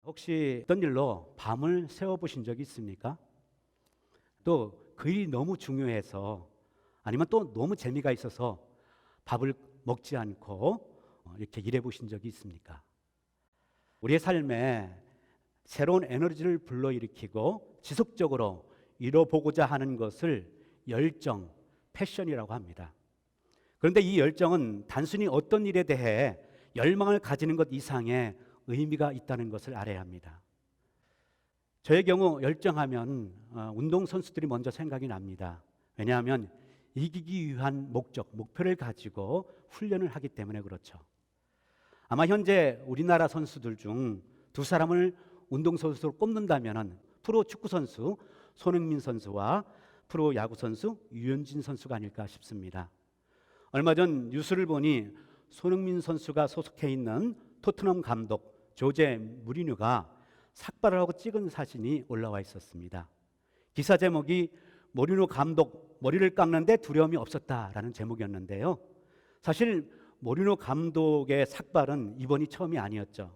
혹시 어떤 일로 밤을 새워보신 적이 있습니까? 또 그 일이 너무 중요해서 아니면 또 너무 재미가 있어서 밥을 먹지 않고 이렇게 일해보신 적이 있습니까? 우리의 삶에 새로운 에너지를 불러일으키고 지속적으로 이뤄보고자 하는 것을 열정, 패션이라고 합니다. 그런데 이 열정은 단순히 어떤 일에 대해 열망을 가지는 것 이상의 의미가 있다는 것을 알아야 합니다. 저의 경우 열정하면 운동선수들이 먼저 생각이 납니다. 왜냐하면 이기기 위한 목표를 가지고 훈련을 하기 때문에 그렇죠. 아마 현재 우리나라 선수들 중 두 사람을 운동선수로 꼽는다면 프로 축구선수 손흥민 선수와 프로 야구선수 유현진 선수가 아닐까 싶습니다. 얼마 전 뉴스를 보니 손흥민 선수가 소속해 있는 토트넘 감독 조제 무리뉴가 삭발을 하고 찍은 사진이 올라와 있었습니다. 기사 제목이 무리뉴 감독 머리를 깎는데 두려움이 없었다라는 제목이었는데요. 사실 무리뉴 감독의 삭발은 이번이 처음이 아니었죠.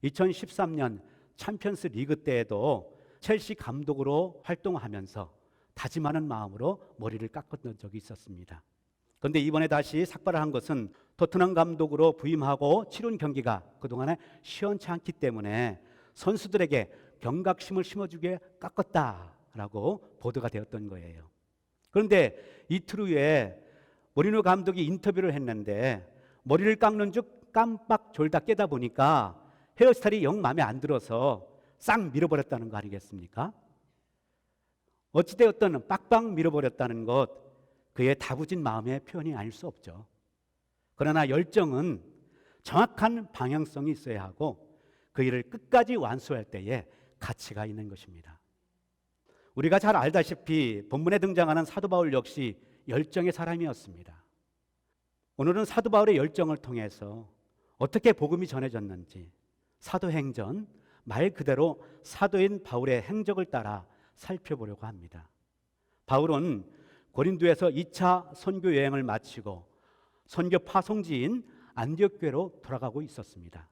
2013년 챔피언스 리그 때에도 첼시 감독으로 활동하면서 다짐하는 마음으로 머리를 깎았던 적이 있었습니다. 그런데 이번에 다시 삭발을 한 것은 토트넘 감독으로 부임하고 치른 경기가 그동안에 시원치 않기 때문에 선수들에게 경각심을 심어주게 깎았다라고 보도가 되었던 거예요. 그런데 이틀 후에 무리뉴 감독이 인터뷰를 했는데 머리를 깎는 중 깜빡 졸다 깨다 보니까 헤어스타일이 영 마음에 안 들어서 싹 밀어버렸다는 거 아니겠습니까? 어찌되었든 빡빡 밀어버렸다는 것, 그의 다부진 마음의 표현이 아닐 수 없죠. 그러나 열정은 정확한 방향성이 있어야 하고 그 일을 끝까지 완수할 때에 가치가 있는 것입니다. 우리가 잘 알다시피 본문에 등장하는 사도 바울 역시 열정의 사람이었습니다. 오늘은 사도 바울의 열정을 통해서 어떻게 복음이 전해졌는지 사도행전 말 그대로 사도인 바울의 행적을 따라 살펴보려고 합니다. 바울은 고린도에서 2차 선교 여행을 마치고 선교 파송지인 안디옥 교회로 돌아가고 있었습니다.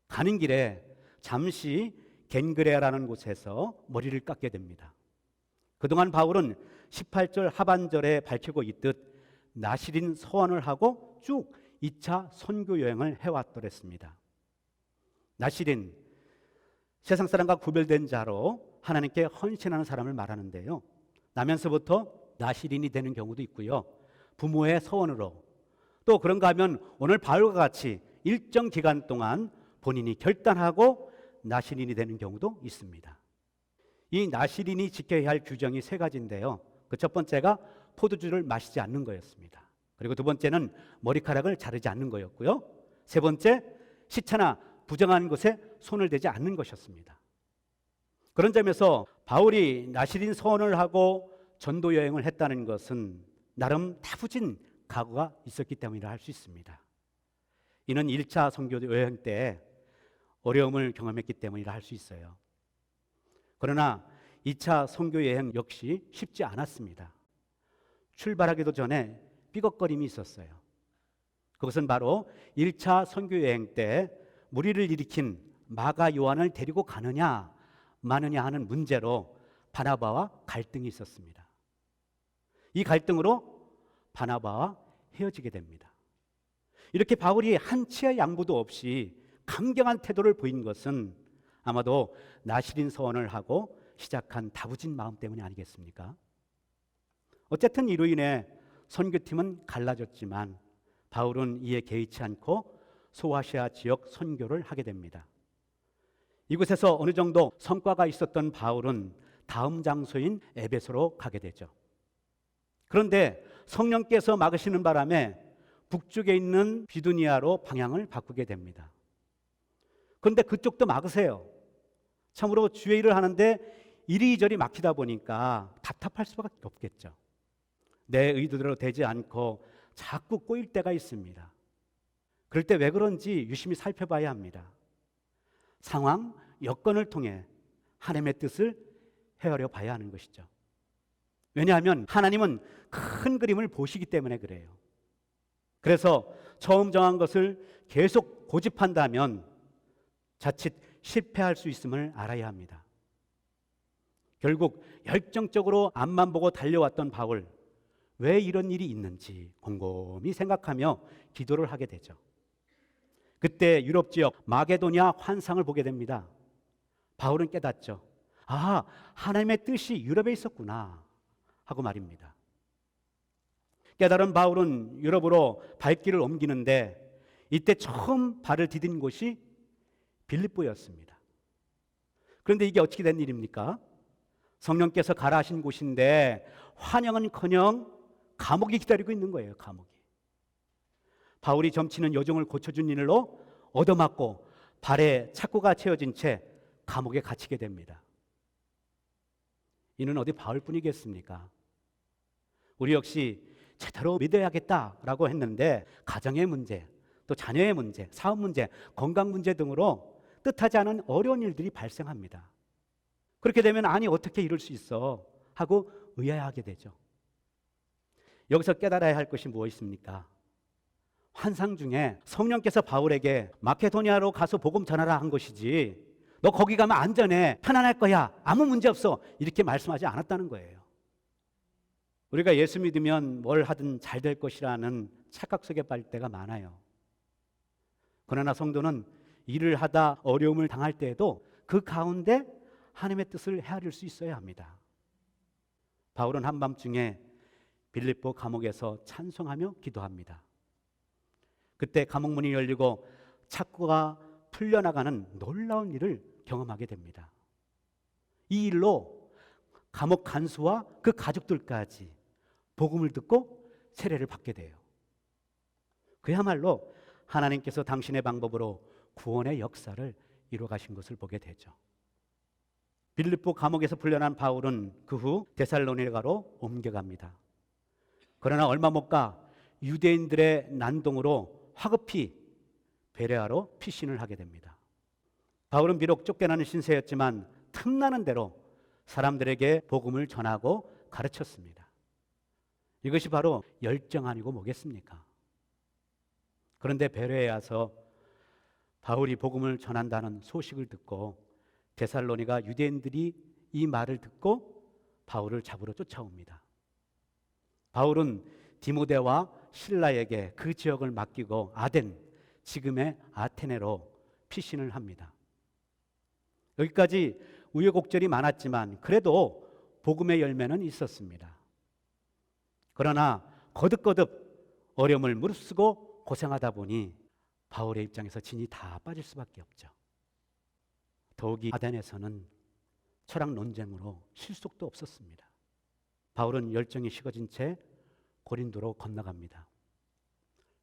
가는 길에 잠시 겐그레아라는 곳에서 머리를 깎게 됩니다. 그동안 바울은 18절 하반절에 밝히고 있듯 나시린 서원을 하고 쭉 2차 선교 여행을 해왔더랬습니다. 나시린, 세상 사람과 구별된 자로 하나님께 헌신하는 사람을 말하는데요. 나면서부터 나시린이 되는 경우도 있고요. 부모의 서원으로, 또 그런가 하면 오늘 바울과 같이 일정 기간 동안 본인이 결단하고 나시린이 되는 경우도 있습니다. 이 나시린이 지켜야 할 규정이 세 가지인데요. 그 첫 번째가 포도주를 마시지 않는 거였습니다. 그리고 두 번째는 머리카락을 자르지 않는 거였고요. 세 번째, 시체나 부정한 것에 손을 대지 않는 것이었습니다. 그런 점에서 바울이 나시린 서원을 하고 전도 여행을 했다는 것은 나름 다부진 각오가 있었기 때문이라 할 수 있습니다. 이는 1차 선교 여행 때 어려움을 경험했기 때문이라 할 수 있어요. 그러나 2차 선교 여행 역시 쉽지 않았습니다. 출발하기도 전에 삐걱거림이 있었어요. 그것은 바로 1차 선교 여행 때 무리를 일으킨 마가 요한을 데리고 가느냐 마느냐 하는 문제로 바나바와 갈등이 있었습니다. 이 갈등으로 바나바와 헤어지게 됩니다. 이렇게 바울이 한치의 양보도 없이 강경한 태도를 보인 것은 아마도 나시린 서원을 하고 시작한 다부진 마음 때문이 아니겠습니까? 어쨌든 이로 인해 선교팀은 갈라졌지만 바울은 이에 개의치 않고 소아시아 지역 선교를 하게 됩니다. 이곳에서 어느 정도 성과가 있었던 바울은 다음 장소인 에베소로 가게 되죠. 그런데 성령께서 막으시는 바람에 북쪽에 있는 비두니아로 방향을 바꾸게 됩니다. 그런데 그쪽도 막으세요. 참으로 주의 일을 하는데 이리저리 막히다 보니까 답답할 수밖에 없겠죠. 내 의도대로 되지 않고 자꾸 꼬일 때가 있습니다. 그럴 때 왜 그런지 유심히 살펴봐야 합니다. 상황, 여건을 통해 하나님의 뜻을 헤아려 봐야 하는 것이죠. 왜냐하면 하나님은 큰 그림을 보시기 때문에 그래요. 그래서 처음 정한 것을 계속 고집한다면 자칫 실패할 수 있음을 알아야 합니다. 결국 열정적으로 앞만 보고 달려왔던 바울, 왜 이런 일이 있는지 곰곰이 생각하며 기도를 하게 되죠. 그때 유럽 지역 마게도냐 환상을 보게 됩니다. 바울은 깨닫죠. 아, 하나님의 뜻이 유럽에 있었구나 하고 말입니다. 깨달은 바울은 유럽으로 발길을 옮기는데 이때 처음 발을 디딘 곳이 빌립보였습니다. 그런데 이게 어떻게 된 일입니까? 성령께서 가라 하신 곳인데 환영은커녕 감옥이 기다리고 있는 거예요. 감옥이. 바울이 점치는 여종을 고쳐준 일로 얻어맞고 발에 착고가 채워진 채 감옥에 갇히게 됩니다. 이는 어디 바울뿐이겠습니까? 우리 역시 제대로 믿어야겠다라고 했는데 가정의 문제, 또 자녀의 문제, 사업 문제, 건강 문제 등으로 뜻하지 않은 어려운 일들이 발생합니다. 그렇게 되면 아니 어떻게 이럴 수 있어 하고 의아해하게 되죠. 여기서 깨달아야 할 것이 무엇입니까? 환상 중에 성령께서 바울에게 마케도니아로 가서 복음 전하라 한 것이지 너 거기 가면 안전해, 편안할 거야, 아무 문제 없어 이렇게 말씀하지 않았다는 거예요. 우리가 예수 믿으면 뭘 하든 잘 될 것이라는 착각 속에 빠질 때가 많아요. 그러나 성도는 일을 하다 어려움을 당할 때에도 그 가운데 하나님의 뜻을 헤아릴 수 있어야 합니다. 바울은 한밤중에 빌립보 감옥에서 찬송하며 기도합니다. 그때 감옥문이 열리고 착고가 풀려나가는 놀라운 일을 경험하게 됩니다. 이 일로 감옥 간수와 그 가족들까지 복음을 듣고 세례를 받게 돼요. 그야말로 하나님께서 당신의 방법으로 구원의 역사를 이루어 가신 것을 보게 되죠. 빌립보 감옥에서 풀려난 바울은 그 후 데살로니가로 옮겨갑니다. 그러나 얼마 못 가 유대인들의 난동으로 화급히 베레아로 피신을 하게 됩니다. 바울은 비록 쫓겨나는 신세였지만 틈나는 대로 사람들에게 복음을 전하고 가르쳤습니다. 이것이 바로 열정 아니고 뭐겠습니까? 그런데 베레아에 와서 바울이 복음을 전한다는 소식을 듣고 데살로니가 유대인들이 이 말을 듣고 바울을 잡으러 쫓아옵니다. 바울은 디모데와 실라에게 그 지역을 맡기고 아덴, 지금의 아테네로 피신을 합니다. 여기까지 우여곡절이 많았지만 그래도 복음의 열매는 있었습니다. 그러나 거듭거듭 어려움을 무릅쓰고 고생하다 보니 바울의 입장에서 진이 다 빠질 수밖에 없죠. 더욱이 아덴에서는 철학 논쟁으로 실속도 없었습니다. 바울은 열정이 식어진 채 고린도로 건너갑니다.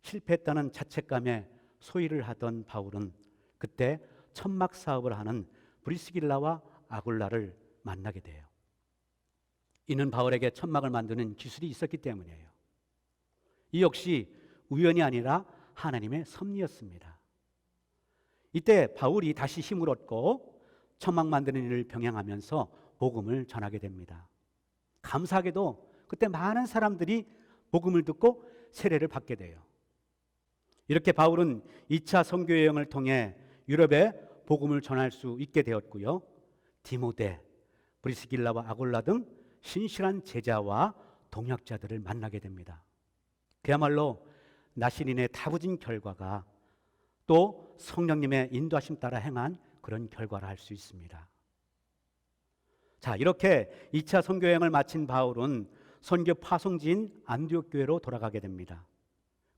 실패했다는 자책감에 소위를 하던 바울은 그때 천막 사업을 하는 브리스길라와 아굴라를 만나게 돼요. 이는 바울에게 천막을 만드는 기술이 있었기 때문이에요. 이 역시 우연이 아니라 하나님의 섭리였습니다. 이때 바울이 다시 힘을 얻고 천막 만드는 일을 병행하면서 복음을 전하게 됩니다. 감사하게도 그때 많은 사람들이 복음을 듣고 세례를 받게 돼요. 이렇게 바울은 2차 선교 여행을 통해 유럽에 복음을 전할 수 있게 되었고요. 디모데, 브리스길라와 아굴라 등 신실한 제자와 동역자들을 만나게 됩니다. 그야말로 나시린의 다부진 결과가 또 성령님의 인도하심 따라 행한 그런 결과라 할 수 있습니다. 자, 이렇게 2차 선교 여행을 마친 바울은 선교 파송지인 안디옥 교회로 돌아가게 됩니다.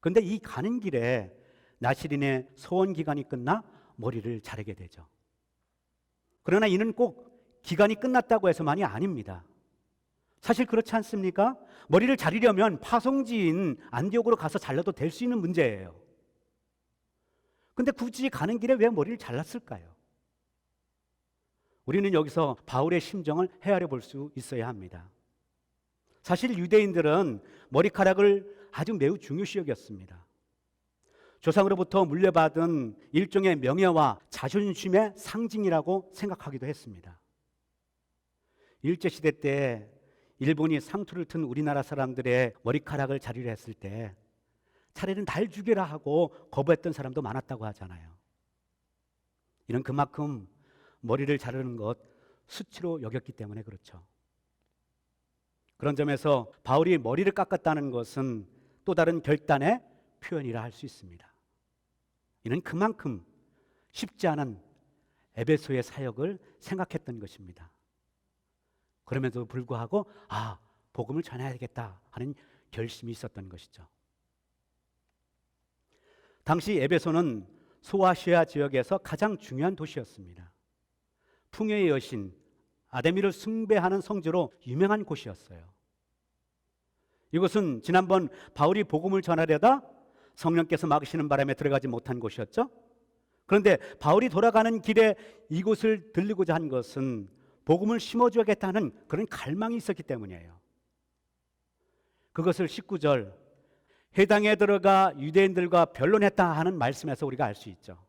그런데 이 가는 길에 나시린의 소원 기간이 끝나 머리를 자르게 되죠. 그러나 이는 꼭 기간이 끝났다고 해서만이 아닙니다. 사실 그렇지 않습니까? 머리를 자르려면 파송지인 안디옥으로 가서 잘라도 될 수 있는 문제예요. 근데 굳이 가는 길에 왜 머리를 잘랐을까요? 우리는 여기서 바울의 심정을 헤아려 볼 수 있어야 합니다. 사실 유대인들은 머리카락을 아주 매우 중요시 여겼습니다. 조상으로부터 물려받은 일종의 명예와 자존심의 상징이라고 생각하기도 했습니다. 일제시대 때 일본이 상투를 튼 우리나라 사람들의 머리카락을 자르려 했을 때 차라리 날 죽여라 하고 거부했던 사람도 많았다고 하잖아요. 이는 그만큼 머리를 자르는 것 수치로 여겼기 때문에 그렇죠. 그런 점에서 바울이 머리를 깎았다는 것은 또 다른 결단의 표현이라 할 수 있습니다. 이는 그만큼 쉽지 않은 에베소의 사역을 생각했던 것입니다. 그럼에도 불구하고 복음을 전해야겠다 하는 결심이 있었던 것이죠. 당시 에베소는 소아시아 지역에서 가장 중요한 도시였습니다. 풍요의 여신 아데미를 숭배하는 성지로 유명한 곳이었어요. 이곳은 지난번 바울이 복음을 전하려다 성령께서 막으시는 바람에 들어가지 못한 곳이었죠. 그런데 바울이 돌아가는 길에 이곳을 들르고자 한 것은 복음을 심어주겠다는 그런 갈망이 있었기 때문이에요. 그것을 19절 해당에 들어가 유대인들과 변론했다 하는 말씀에서 우리가 알 수 있죠.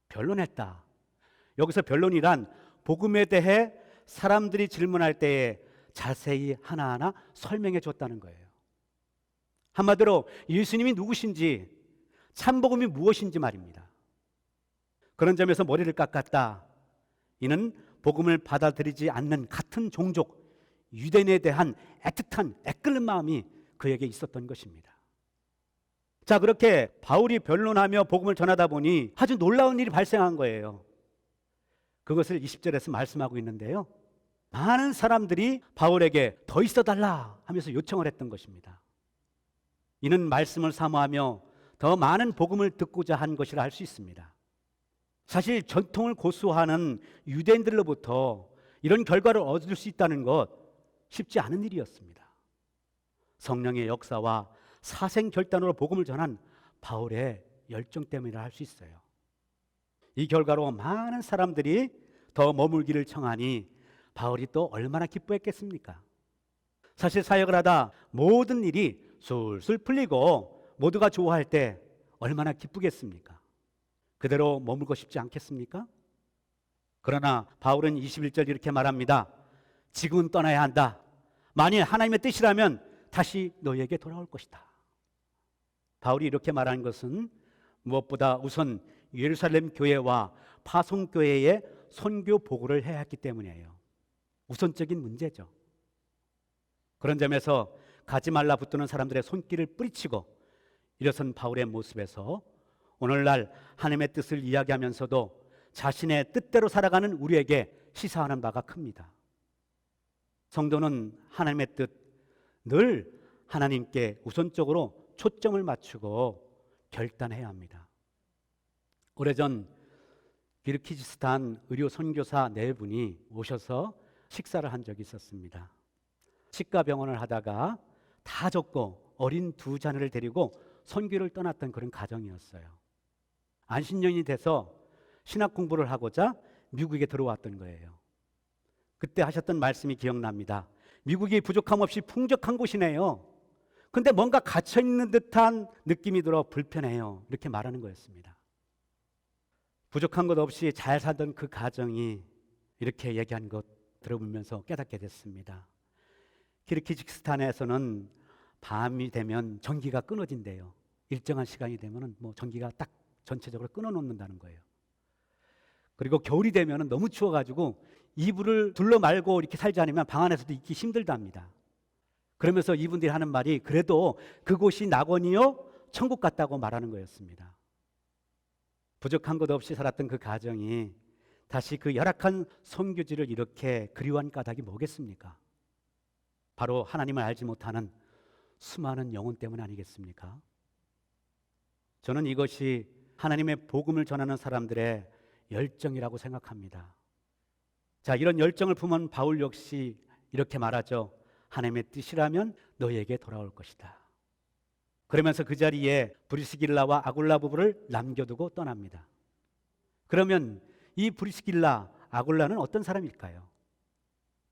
변론했다. 여기서 변론이란 복음에 대해 사람들이 질문할 때에 자세히 하나하나 설명해 줬다는 거예요. 한마디로 예수님이 누구신지, 참복음이 무엇인지 말입니다. 그런 점에서 머리를 깎았다. 이는 복음을 받아들이지 않는 같은 종족 유대인에 대한 애틋한 애끓는 마음이 그에게 있었던 것입니다. 자, 그렇게 바울이 변론하며 복음을 전하다 보니 아주 놀라운 일이 발생한 거예요. 그것을 20절에서 말씀하고 있는데요. 많은 사람들이 바울에게 더 있어달라 하면서 요청을 했던 것입니다. 이는 말씀을 사모하며 더 많은 복음을 듣고자 한 것이라 할 수 있습니다. 사실 전통을 고수하는 유대인들로부터 이런 결과를 얻을 수 있다는 것 쉽지 않은 일이었습니다. 성령의 역사와 사생 결단으로 복음을 전한 바울의 열정 때문이라 할 수 있어요. 이 결과로 많은 사람들이 더 머물기를 청하니 바울이 또 얼마나 기뻐했겠습니까? 사실 사역을 하다 모든 일이 술술 풀리고 모두가 좋아할 때 얼마나 기쁘겠습니까? 그대로 머물고 싶지 않겠습니까? 그러나 바울은 21절 이렇게 말합니다. 지금은 떠나야 한다. 만일 하나님의 뜻이라면 다시 너희에게 돌아올 것이다. 바울이 이렇게 말하는 것은 무엇보다 우선 예루살렘 교회와 파송교회의 선교 보고를 해야 했기 때문이에요. 우선적인 문제죠. 그런 점에서 가지 말라 붙드는 사람들의 손길을 뿌리치고 일어선 바울의 모습에서 오늘날 하나님의 뜻을 이야기하면서도 자신의 뜻대로 살아가는 우리에게 시사하는 바가 큽니다. 성도는 하나님의 뜻, 늘 하나님께 우선적으로 초점을 맞추고 결단해야 합니다. 오래전 기르키지스탄 의료 선교사 4분이 오셔서 식사를 한 적이 있었습니다. 치과병원을 하다가 다 적고 어린 2자녀를 데리고 선교를 떠났던 그런 가정이었어요. 안신년이 돼서 신학 공부를 하고자 미국에 들어왔던 거예요. 그때 하셨던 말씀이 기억납니다. 미국이 부족함 없이 풍족한 곳이네요. 근데 뭔가 갇혀있는 듯한 느낌이 들어 불편해요. 이렇게 말하는 거였습니다. 부족한 것 없이 잘 살던 그 가정이 이렇게 얘기한 것 들어보면서 깨닫게 됐습니다. 키르기즈스탄에서는 밤이 되면 전기가 끊어진대요. 일정한 시간이 되면 전기가 딱 전체적으로 끊어놓는다는 거예요. 그리고 겨울이 되면 너무 추워가지고 이불을 둘러 말고 이렇게 살지 않으면 방 안에서도 있기 힘들답니다. 그러면서 이분들이 하는 말이 그래도 그곳이 낙원이요 천국 같다고 말하는 거였습니다. 부족한 것 없이 살았던 그 가정이 다시 그 열악한 선교지를 이렇게 그리워한 까닭이 뭐겠습니까? 바로 하나님을 알지 못하는 수많은 영혼 때문 아니겠습니까? 저는 이것이 하나님의 복음을 전하는 사람들의 열정이라고 생각합니다. 자, 이런 열정을 품은 바울 역시 이렇게 말하죠. 하나님의 뜻이라면 너희에게 돌아올 것이다. 그러면서 그 자리에 브리스길라와 아굴라 부부를 남겨두고 떠납니다. 그러면 이 브리스길라, 아굴라는 어떤 사람일까요?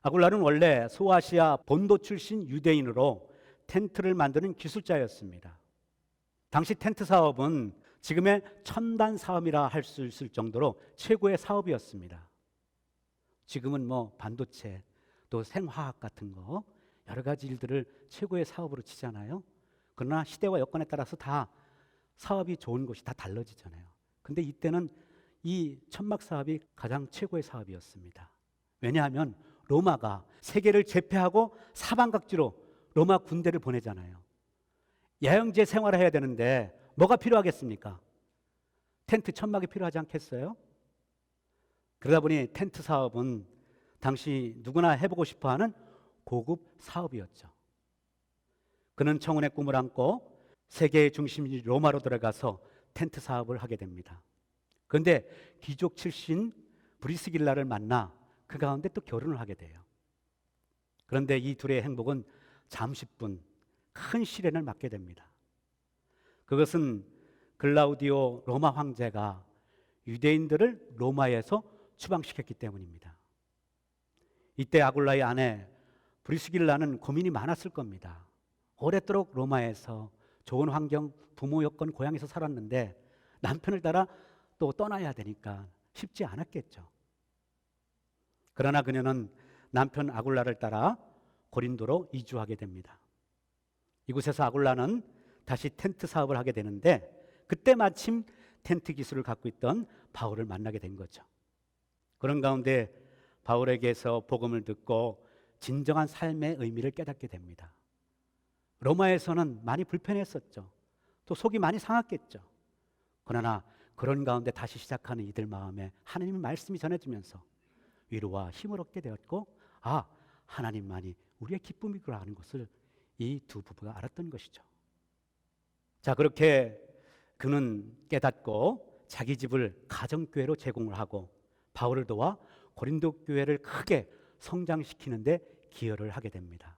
아굴라는 원래 소아시아 본도 출신 유대인으로 텐트를 만드는 기술자였습니다. 당시 텐트 사업은 지금의 첨단 사업이라 할 수 있을 정도로 최고의 사업이었습니다. 지금은 반도체 또 생화학 같은 거 여러 가지 일들을 최고의 사업으로 치잖아요. 그러나 시대와 여건에 따라서 다 사업이 좋은 곳이 다 달라지잖아요. 근데 이때는 이 천막 사업이 가장 최고의 사업이었습니다. 왜냐하면 로마가 세계를 제패하고 사방각지로 로마 군대를 보내잖아요. 야영지에 생활을 해야 되는데 뭐가 필요하겠습니까? 텐트 천막이 필요하지 않겠어요? 그러다 보니 텐트 사업은 당시 누구나 해보고 싶어하는 고급 사업이었죠. 그는 청운의 꿈을 안고 세계의 중심지 로마로 들어가서 텐트 사업을 하게 됩니다. 그런데 귀족 출신 브리스길라를 만나 그 가운데 또 결혼을 하게 돼요. 그런데 이 둘의 행복은 잠시뿐 큰 시련을 맞게 됩니다. 그것은 글라우디오 로마 황제가 유대인들을 로마에서 추방시켰기 때문입니다. 이때 아굴라의 아내 브리스길라는 고민이 많았을 겁니다. 오랫도록 로마에서 좋은 환경, 부모 여건, 고향에서 살았는데 남편을 따라 또 떠나야 되니까 쉽지 않았겠죠. 그러나 그녀는 남편 아굴라를 따라 고린도로 이주하게 됩니다. 이곳에서 아굴라는 다시 텐트 사업을 하게 되는데 그때 마침 텐트 기술을 갖고 있던 바울을 만나게 된 거죠. 그런 가운데 바울에게서 복음을 듣고 진정한 삶의 의미를 깨닫게 됩니다. 로마에서는 많이 불편했었죠. 또 속이 많이 상했겠죠. 그러나 그런 가운데 다시 시작하는 이들 마음에 하나님의 말씀이 전해지면서 위로와 힘을 얻게 되었고, 아, 하나님만이 우리의 기쁨이구나 하는 것을 이 두 부부가 알았던 것이죠. 자, 그렇게 그는 깨닫고 자기 집을 가정교회로 제공을 하고 바울을 도와 고린도 교회를 크게 성장시키는 데 기여를 하게 됩니다.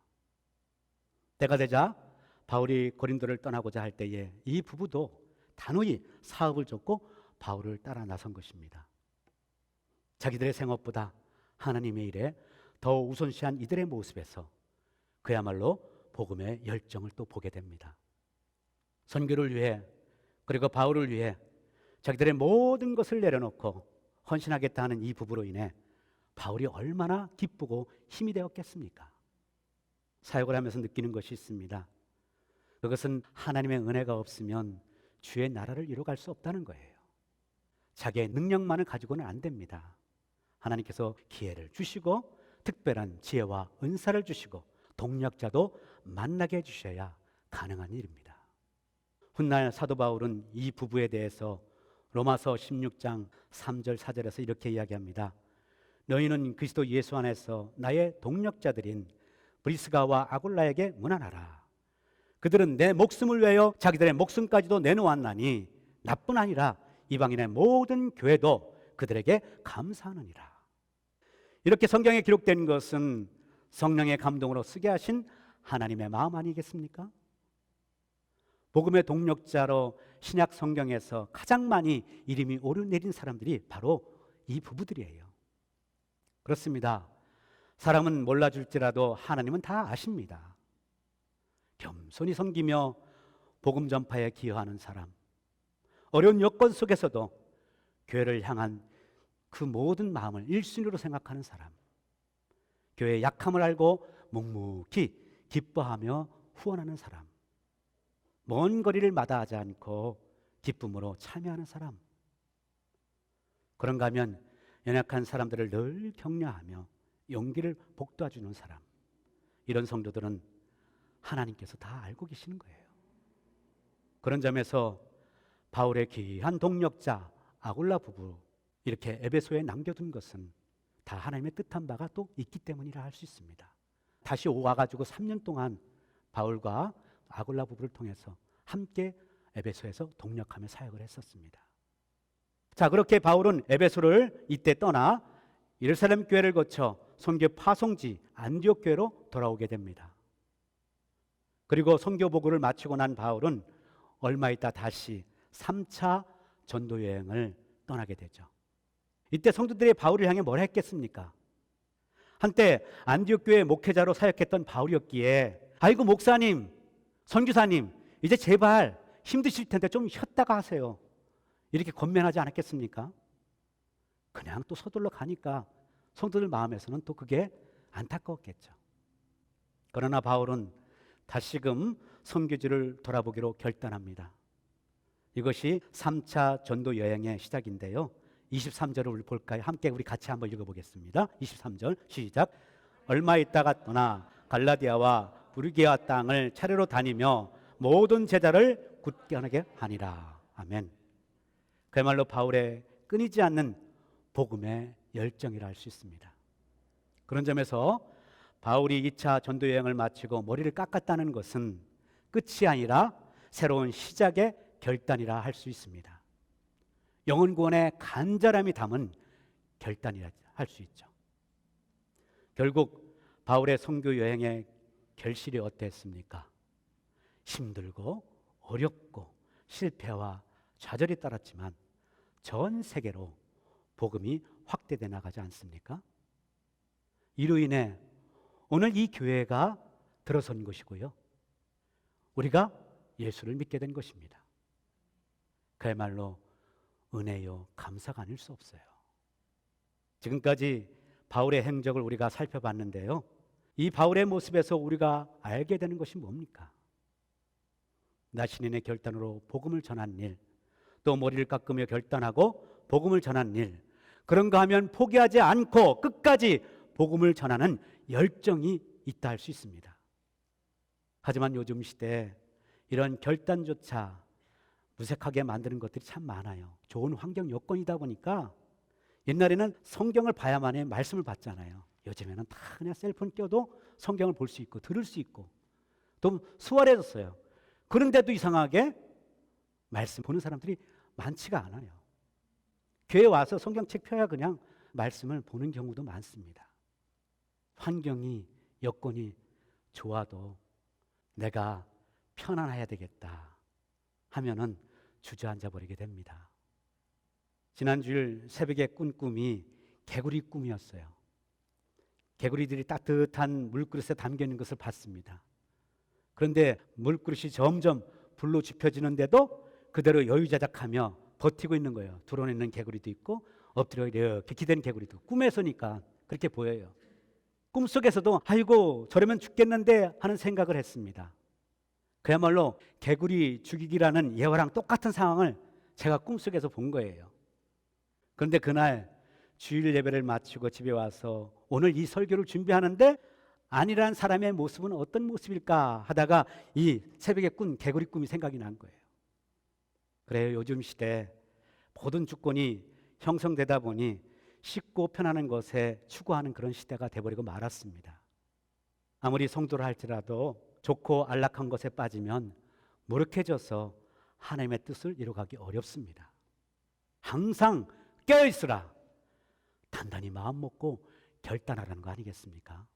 때가 되자 바울이 고린도를 떠나고자 할 때에 이 부부도 단호히 사업을 접고 바울을 따라 나선 것입니다. 자기들의 생업보다 하나님의 일에 더 우선시한 이들의 모습에서 그야말로 복음의 열정을 또 보게 됩니다. 선교를 위해 그리고 바울을 위해 자기들의 모든 것을 내려놓고 헌신하겠다는 이 부부로 인해 바울이 얼마나 기쁘고 힘이 되었겠습니까? 사역을 하면서 느끼는 것이 있습니다. 그것은 하나님의 은혜가 없으면 주의 나라를 이루어갈 수 없다는 거예요. 자기의 능력만을 가지고는 안 됩니다. 하나님께서 기회를 주시고 특별한 지혜와 은사를 주시고 동력자도 만나게 해주셔야 가능한 일입니다. 훗날 사도 바울은 이 부부에 대해서 로마서 16장 3절 4절에서 이렇게 이야기합니다. 너희는 그리스도 예수 안에서 나의 동력자들인 브리스가와 아굴라에게 문안하라. 그들은 내 목숨을 위하여 자기들의 목숨까지도 내놓았나니 나뿐 아니라 이방인의 모든 교회도 그들에게 감사하느니라. 이렇게 성경에 기록된 것은 성령의 감동으로 쓰게 하신 하나님의 마음 아니겠습니까? 복음의 동력자로 신약 성경에서 가장 많이 이름이 오르내린 사람들이 바로 이 부부들이에요. 그렇습니다. 사람은 몰라줄지라도 하나님은 다 아십니다. 겸손히 섬기며 복음 전파에 기여하는 사람, 어려운 여건 속에서도 교회를 향한 그 모든 마음을 1순위로 생각하는 사람, 교회의 약함을 알고 묵묵히 기뻐하며 후원하는 사람, 먼 거리를 마다하지 않고 기쁨으로 참여하는 사람, 그런가 하면 연약한 사람들을 늘 격려하며 용기를 북돋아주는 사람, 이런 성도들은 하나님께서 다 알고 계시는 거예요. 그런 점에서 바울의 귀한 동력자 아굴라 부부 이렇게 에베소에 남겨둔 것은 다 하나님의 뜻한 바가 또 있기 때문이라 할 수 있습니다. 다시 와가지고 3년 동안 바울과 아굴라 부부를 통해서 함께 에베소에서 동력하며 사역을 했었습니다. 자, 그렇게 바울은 에베소를 이때 떠나 예루살렘 교회를 거쳐 선교 파송지 안디옥 교회로 돌아오게 됩니다. 그리고 선교 보고를 마치고 난 바울은 얼마 있다 다시 3차 전도 여행을 떠나게 되죠. 이때 성도들이 바울을 향해 뭘 했겠습니까? 한때 안디옥 교회 목회자로 사역했던 바울이었기에 아이고 목사님, 선교사님, 이제 제발 힘드실 텐데 좀 쉬었다가 하세요. 이렇게 권면하지 않았겠습니까? 그냥 또 서둘러 가니까 성도들 마음에서는 또 그게 안타까웠겠죠. 그러나 바울은 다시금 선교지를 돌아보기로 결단합니다. 이것이 3차 전도 여행의 시작인데요. 23절을 우리 볼까요? 함께 우리 같이 한번 읽어보겠습니다. 23절 시작. 얼마 있다가 떠나 갈라디아와 부르기아 땅을 차례로 다니며 모든 제자를 굳게 하게 하니라. 아멘. 그야말로 바울의 끊이지 않는 복음의 열정이라 할 수 있습니다. 그런 점에서 바울이 2차 전도 여행을 마치고 머리를 깎았다는 것은 끝이 아니라 새로운 시작의 결단이라 할 수 있습니다. 영혼 구원의 간절함이 담은 결단이라 할 수 있죠. 결국 바울의 선교 여행의 결실이 어땠습니까? 힘들고 어렵고 실패와 좌절이 따랐지만 전 세계로 복음이 확대돼 나가지 않습니까? 이로 인해 오늘 이 교회가 들어선 것이고요, 우리가 예수를 믿게 된 것입니다. 그야말로 은혜요 감사가 아닐 수 없어요. 지금까지 바울의 행적을 우리가 살펴봤는데요, 이 바울의 모습에서 우리가 알게 되는 것이 뭡니까? 나 신인의 결단으로 복음을 전한 일, 또 머리를 깎으며 결단하고 복음을 전한 일, 그런가 하면 포기하지 않고 끝까지 복음을 전하는 열정이 있다 할 수 있습니다. 하지만 요즘 시대에 이런 결단조차 무색하게 만드는 것들이 참 많아요. 좋은 환경 여건이다 보니까 옛날에는 성경을 봐야만 해 말씀을 받잖아요. 요즘에는 다 그냥 셀폰 껴도 성경을 볼 수 있고 들을 수 있고 또 수월해졌어요. 그런데도 이상하게 말씀 보는 사람들이 많지가 않아요. 교회 와서 성경책 펴야 그냥 말씀을 보는 경우도 많습니다. 환경이 여건이 좋아도 내가 편안해야 되겠다 하면은 주저앉아 버리게 됩니다. 지난주일 새벽에 꾼 꿈이 개구리 꿈이었어요. 개구리들이 따뜻한 물그릇에 담겨 있는 것을 봤습니다. 그런데 물그릇이 점점 불로 지펴지는데도 그대로 여유자작하며 버티고 있는 거예요. 드러내 있는 개구리도 있고 엎드려 이렇게 기댄 개구리도. 꿈에서니까 그렇게 보여요. 꿈속에서도 아이고 저러면 죽겠는데 하는 생각을 했습니다. 그야말로 개구리 죽이기라는 예화랑 똑같은 상황을 제가 꿈속에서 본 거예요. 그런데 그날 주일 예배를 마치고 집에 와서 오늘 이 설교를 준비하는데 아니란 사람의 모습은 어떤 모습일까 하다가 이 새벽에 꾼 개구리 꿈이 생각이 난 거예요. 그래요. 요즘 시대 모든 주권이 형성되다 보니 쉽고 편안한 것에 추구하는 그런 시대가 돼버리고 말았습니다. 아무리 성도를 할지라도 좋고 안락한 것에 빠지면 무력해져서 하나님의 뜻을 이루어가기 어렵습니다. 항상 깨어있으라. 단단히 마음 먹고 결단하라는 거 아니겠습니까?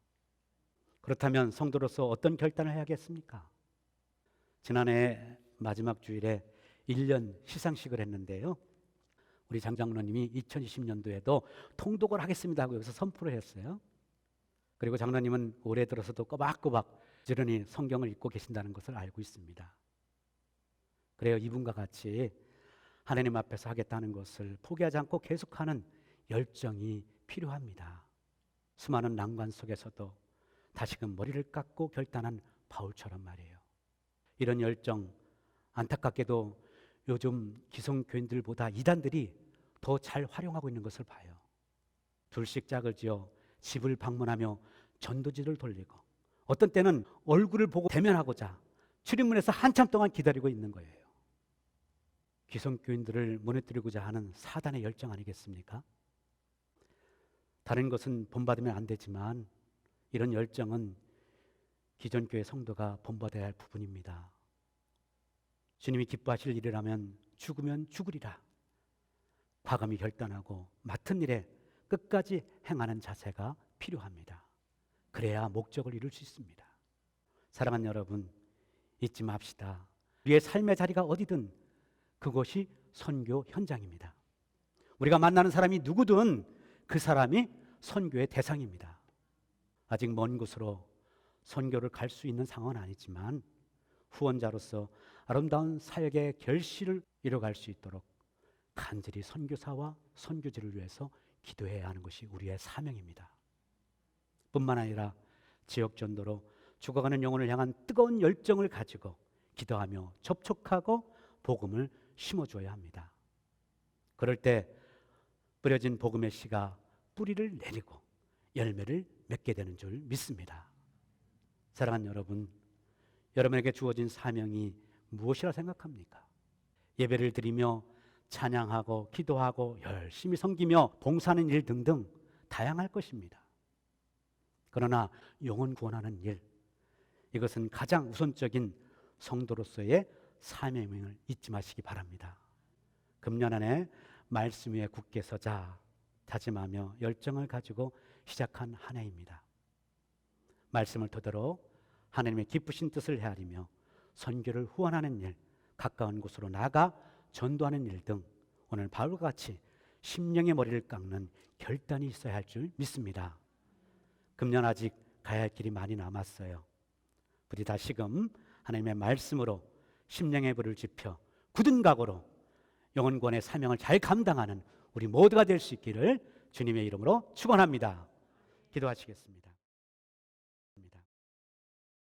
그렇다면 성도로서 어떤 결단을 해야겠습니까? 지난해 마지막 주일에 1년 시상식을 했는데요, 우리 장장로님이 2020년도에도 통독을 하겠습니다 하고 여기서 선포를 했어요. 그리고 장로님은 올해 들어서도 꼬박꼬박 부지런히 성경을 읽고 계신다는 것을 알고 있습니다. 그래요. 이분과 같이 하나님 앞에서 하겠다는 것을 포기하지 않고 계속하는 열정이 필요합니다. 수많은 난관 속에서도 다시금 머리를 깎고 결단한 바울처럼 말이에요. 이런 열정, 안타깝게도 요즘 기성교인들보다 이단들이 더 잘 활용하고 있는 것을 봐요. 둘씩 짝을 지어 집을 방문하며 전도지를 돌리고 어떤 때는 얼굴을 보고 대면하고자 출입문에서 한참 동안 기다리고 있는 거예요. 기성교인들을 무너뜨리고자 하는 사단의 열정 아니겠습니까? 다른 것은 본받으면 안 되지만 이런 열정은 기존교회 성도가 본받아야 할 부분입니다. 주님이 기뻐하실 일이라면 죽으면 죽으리라. 과감히 결단하고 맡은 일에 끝까지 행하는 자세가 필요합니다. 그래야 목적을 이룰 수 있습니다. 사랑하는 여러분, 잊지 맙시다. 우리의 삶의 자리가 어디든 그곳이 선교 현장입니다. 우리가 만나는 사람이 누구든 그 사람이 선교의 대상입니다. 아직 먼 곳으로 선교를 갈 수 있는 상황은 아니지만 후원자로서 아름다운 사역의 결실을 이뤄갈 수 있도록 간절히 선교사와 선교지를 위해서 기도해야 하는 것이 우리의 사명입니다. 뿐만 아니라 지역 전도로 죽어가는 영혼을 향한 뜨거운 열정을 가지고 기도하며 접촉하고 복음을 심어줘야 합니다. 그럴 때 뿌려진 복음의 씨가 뿌리를 내리고 열매를 맺게 되는 줄 믿습니다. 사랑하는 여러분, 여러분에게 주어진 사명이 무엇이라 생각합니까? 예배를 드리며 찬양하고 기도하고 열심히 섬기며 봉사하는 일 등등 다양할 것입니다. 그러나 영혼 구원하는 일, 이것은 가장 우선적인 성도로서의 사명을 잊지 마시기 바랍니다. 금년 안에 말씀 위에 굳게 서자 다짐하며 열정을 가지고 시작한 한 해입니다. 말씀을 토대로 하나님의 기쁘신 뜻을 헤아리며 선교를 후원하는 일, 가까운 곳으로 나가 전도하는 일 등 오늘 바울과 같이 심령의 머리를 깎는 결단이 있어야 할 줄 믿습니다. 금년 아직 가야 할 길이 많이 남았어요. 부디 다시금 하나님의 말씀으로 심령의 불을 지펴 굳은 각오로 영혼구원의 사명을 잘 감당하는 우리 모두가 될 수 있기를 주님의 이름으로 축원합니다. 기도하시겠습니다.